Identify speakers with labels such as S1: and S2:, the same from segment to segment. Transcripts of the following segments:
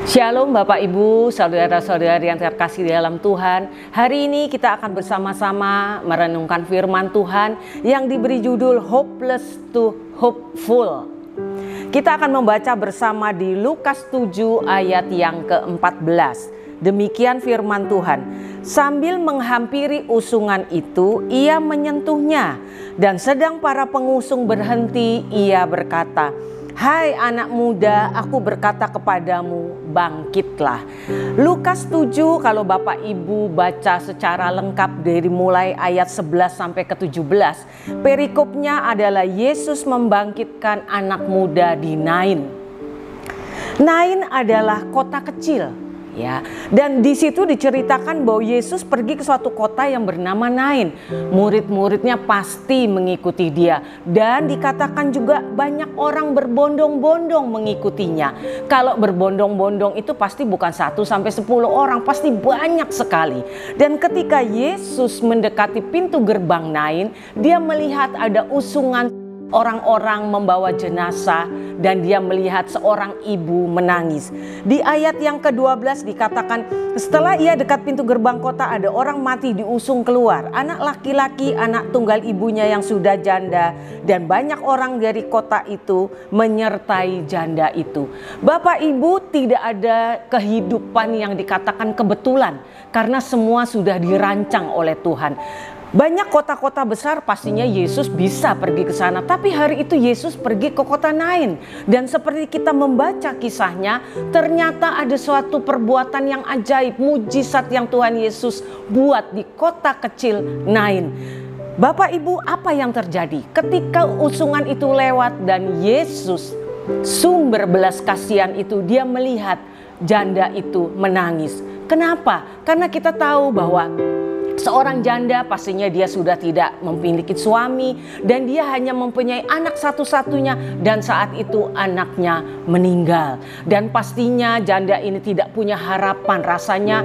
S1: Shalom Bapak Ibu, saudara-saudari yang terkasih di dalam Tuhan. Hari ini kita akan bersama-sama merenungkan firman Tuhan yang diberi judul Hopeless to Hopeful. Kita akan membaca bersama di Lukas 7 ayat yang ke-14. Demikian firman Tuhan. Sambil menghampiri usungan itu, ia menyentuhnya. Dan sedang para pengusung berhenti, ia berkata, "Hai anak muda, aku berkata kepadamu, bangkitlah." Lukas 7 kalau Bapak Ibu baca secara lengkap dari mulai ayat 11 sampai ke 17, perikopnya adalah Yesus membangkitkan anak muda di Nain. Nain adalah kota kecil. Ya, dan di situ diceritakan bahwa Yesus pergi ke suatu kota yang bernama Nain. Murid-muridnya pasti mengikuti dia, dan dikatakan juga banyak orang berbondong-bondong mengikutinya. Kalau berbondong-bondong itu pasti bukan 1 sampai 10 orang, pasti banyak sekali. Dan ketika Yesus mendekati pintu gerbang Nain, dia melihat ada usungan orang-orang membawa jenazah, dan dia melihat seorang ibu menangis. Di ayat yang ke-12 dikatakan, setelah ia dekat pintu gerbang kota, ada orang mati diusung keluar, anak laki-laki, anak tunggal ibunya yang sudah janda, dan banyak orang dari kota itu menyertai janda itu. Bapak Ibu, tidak ada kehidupan yang dikatakan kebetulan, karena semua sudah dirancang oleh Tuhan. Banyak kota-kota besar pastinya Yesus bisa pergi ke sana, tapi hari itu Yesus pergi ke kota Nain. Dan seperti kita membaca kisahnya, ternyata ada suatu perbuatan yang ajaib, mujizat yang Tuhan Yesus buat di kota kecil Nain. Bapak Ibu, apa yang terjadi ketika usungan itu lewat dan Yesus, sumber belas kasihan itu, dia melihat janda itu menangis. Kenapa? Karena kita tahu bahwa seorang janda pastinya dia sudah tidak memiliki suami, dan dia hanya mempunyai anak satu-satunya, dan saat itu anaknya meninggal. Dan pastinya janda ini tidak punya harapan, rasanya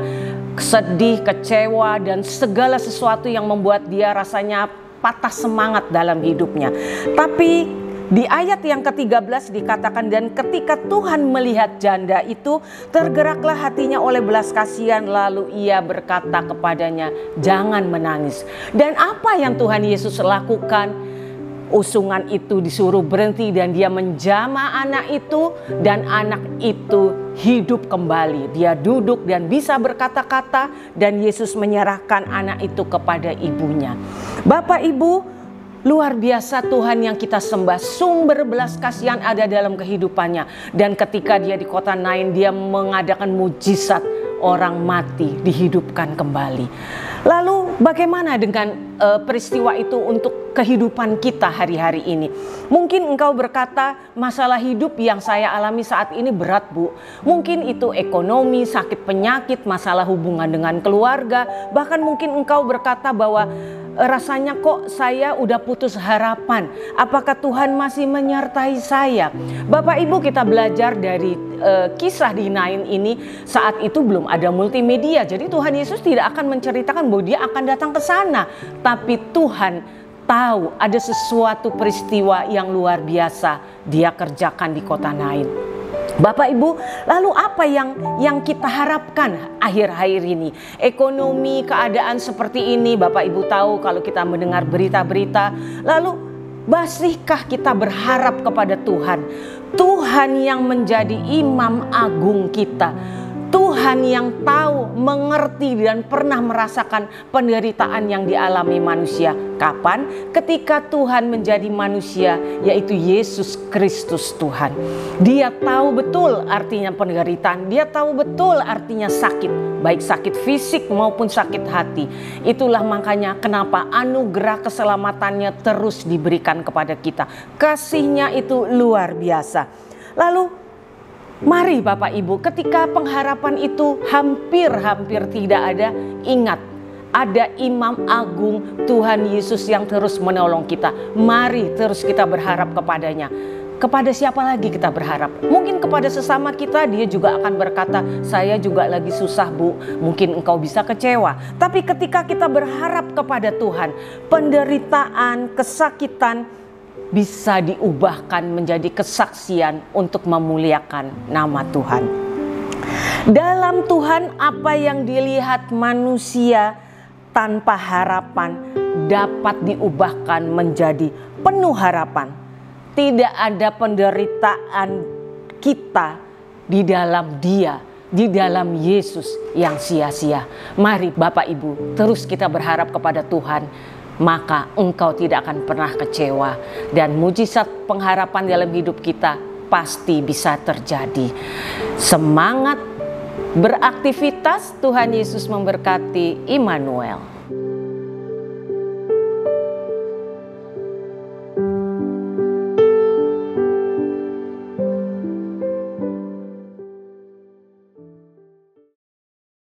S1: sedih, kecewa, dan segala sesuatu yang membuat dia rasanya patah semangat dalam hidupnya. Tapi di ayat yang ke-13 dikatakan, dan ketika Tuhan melihat janda itu, tergeraklah hatinya oleh belas kasihan, lalu ia berkata kepadanya, "Jangan menangis." Dan apa yang Tuhan Yesus lakukan? Usungan itu disuruh berhenti, dan dia menjamah anak itu, dan anak itu hidup kembali. Dia duduk dan bisa berkata-kata, dan Yesus menyerahkan anak itu kepada ibunya. Bapak Ibu, luar biasa Tuhan yang kita sembah, sumber belas kasihan ada dalam kehidupannya. Dan ketika dia di kota Nain, dia mengadakan mujizat, orang mati dihidupkan kembali. Lalu bagaimana dengan peristiwa itu untuk kehidupan kita hari-hari ini? Mungkin engkau berkata, masalah hidup yang saya alami saat ini berat, Bu. Mungkin itu ekonomi, sakit penyakit, masalah hubungan dengan keluarga. Bahkan mungkin engkau berkata bahwa rasanya kok saya udah putus harapan. Apakah Tuhan masih menyertai saya? Bapak Ibu, kita belajar dari kisah di Nain ini. Saat itu belum ada multimedia, jadi Tuhan Yesus tidak akan menceritakan bahwa dia akan datang ke sana. Tapi Tuhan tahu ada sesuatu peristiwa yang luar biasa dia kerjakan di kota Nain. Bapak Ibu, lalu apa yang kita harapkan akhir-akhir ini? Ekonomi, keadaan seperti ini, Bapak Ibu tahu kalau kita mendengar berita-berita. Lalu masihkah kita berharap kepada Tuhan? Tuhan yang menjadi imam agung kita. Tuhan yang tahu, mengerti, dan pernah merasakan penderitaan yang dialami manusia. Kapan? Ketika Tuhan menjadi manusia, yaitu Yesus Kristus Tuhan. Dia tahu betul artinya penderitaan. Dia tahu betul artinya sakit, baik sakit fisik maupun sakit hati. Itulah makanya kenapa anugerah keselamatannya terus diberikan kepada kita. Kasihnya itu luar biasa. Lalu mari Bapak Ibu, ketika pengharapan itu hampir tidak ada, ingat ada imam agung Tuhan Yesus yang terus menolong kita. Mari terus kita berharap kepadanya. Kepada siapa lagi kita berharap? Mungkin kepada sesama kita, dia juga akan berkata, saya juga lagi susah, Bu. Mungkin engkau bisa kecewa. Tapi ketika kita berharap kepada Tuhan, penderitaan, kesakitan, bisa diubahkan menjadi kesaksian untuk memuliakan nama Tuhan. Dalam Tuhan, apa yang dilihat manusia tanpa harapan dapat diubahkan menjadi penuh harapan. Tidak ada penderitaan kita di dalam Dia, di dalam Yesus yang sia-sia. Mari Bapak Ibu, terus kita berharap kepada Tuhan, maka engkau tidak akan pernah kecewa. Dan mujizat pengharapan dalam hidup kita pasti bisa terjadi. Semangat beraktivitas, Tuhan Yesus memberkati. Immanuel.